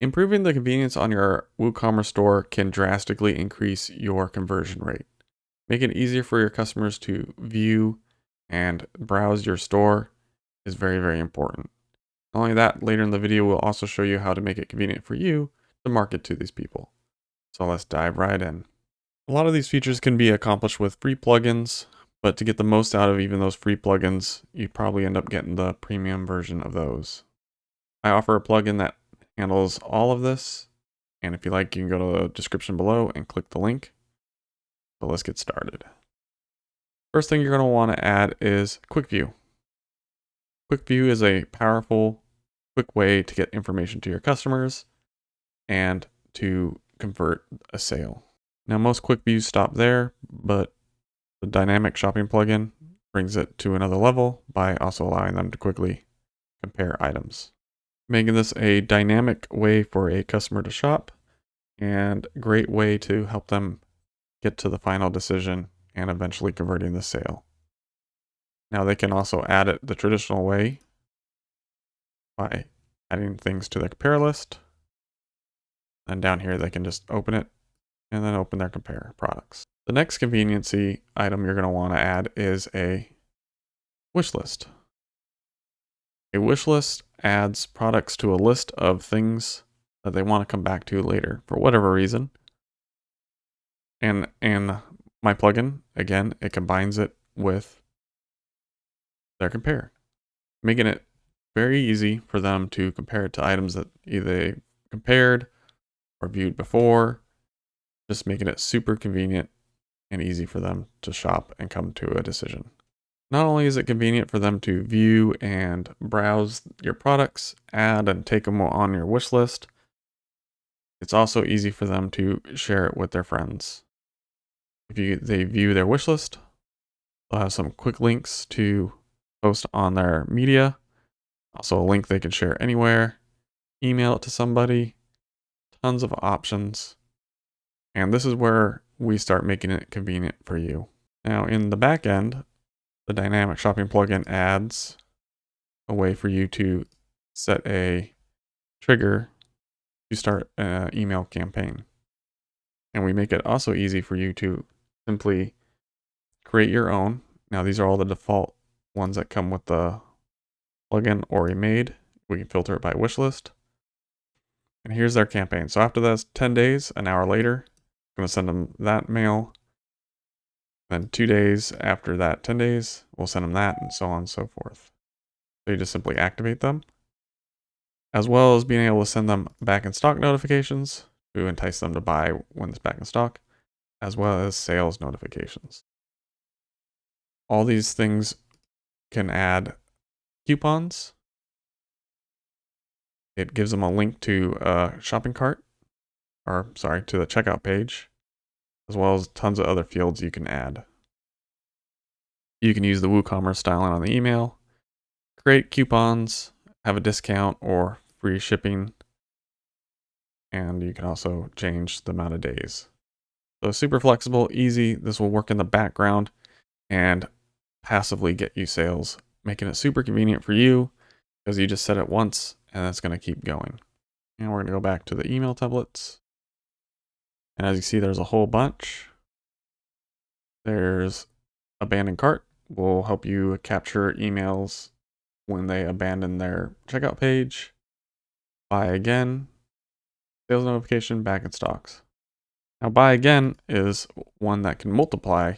Improving the convenience on your WooCommerce store can drastically increase your conversion rate. Make it easier for your customers to view and browse your store is very, very important. Not only that, later in the video, we'll also show you how to make it convenient for you to market to these people. So let's dive right in. A lot of these features can be accomplished with free plugins, but to get the most out of even those free plugins, you probably end up getting the premium version of those. I offer a plugin that handles all of this, and if you like, you can go to the description below and click the link. So let's get started. First thing you're going to want to add is Quickview. Quickview is a powerful, quick way to get information to your customers and to convert a sale. Now, most quick views stop there, but the dynamic shopping plugin brings it to another level by also allowing them to quickly compare items, making this a dynamic way for a customer to shop and a great way to help them get to the final decision and eventually converting the sale. Now they can also add it the traditional way by adding things to their compare list. And down here, they can just open it and then open their compare products. The next conveniency item you're going to want to add is a wish list. A wish list adds products to a list of things that they want to come back to later for whatever reason. And my plugin, again, it combines it with their compare, making it very easy for them to compare it to items that either they compared or viewed before, just making it super convenient and easy for them to shop and come to a decision. Not only is it convenient for them to view and browse your products, add and take them on your wish list, it's also easy for them to share it with their friends. If they view their wish list, they'll have some quick links to post on their media. Also a link they can share anywhere, email it to somebody, tons of options. And this is where we start making it convenient for you. Now in the back end, the dynamic shopping plugin adds a way for you to set a trigger to start an email campaign. And we make it also easy for you to simply create your own. Now these are all the default ones that come with the plugin already made. We can filter it by wish list. And here's their campaign. So after that's 10 days, an hour later, I'm going to send them that mail. Then 2 days after that, 10 days, we'll send them that, and so on and so forth. So you just simply activate them, as well as being able to send them back in stock notifications to entice them to buy when it's back in stock, as well as sales notifications. All these things can add coupons. It gives them a link to a shopping cart, to the checkout page, as well as tons of other fields you can add. You can use the WooCommerce styling on the email, create coupons, have a discount or free shipping, and you can also change the amount of days. So super flexible, easy. This will work in the background and passively get you sales, making it super convenient for you because you just set it once and it's going to keep going. And we're going to go back to the email templates. And as you see, there's a whole bunch. There's abandoned cart. Will help you capture emails when they abandon their checkout page. Buy again. Sales notification, back in stocks. Now buy again is one that can multiply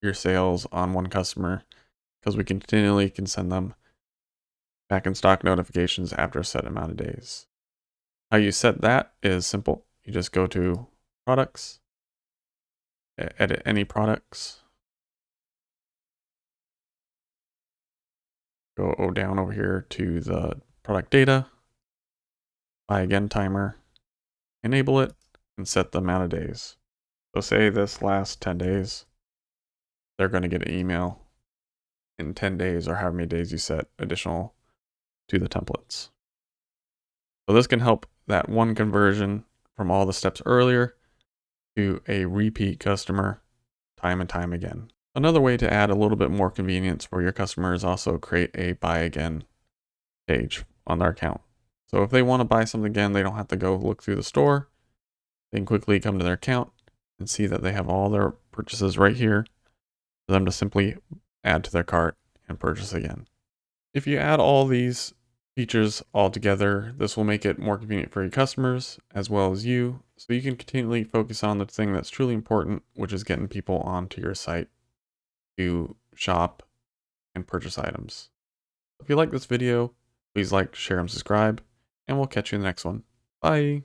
your sales on one customer because we continually can send them back in stock notifications after a set amount of days. How you set that is simple. You just go to products, edit any products, go down over here to the product data, buy again timer, enable it, and set the amount of days. So say this lasts 10 days, they're going to get an email in 10 days or however many days you set additional to the templates. So this can help that one conversion from all the steps earlier to a repeat customer time and time again. Another way to add a little bit more convenience for your customers is also create a buy again page on their account. So if they want to buy something again, they don't have to go look through the store. They can quickly come to their account and see that they have all their purchases right here for them to simply add to their cart and purchase again. If you add all these features all together, this will make it more convenient for your customers as well as you, so you can continually focus on the thing that's truly important, which is getting people onto your site to shop and purchase items. If you like this video, please like, share, and subscribe, and we'll catch you in the next one. Bye!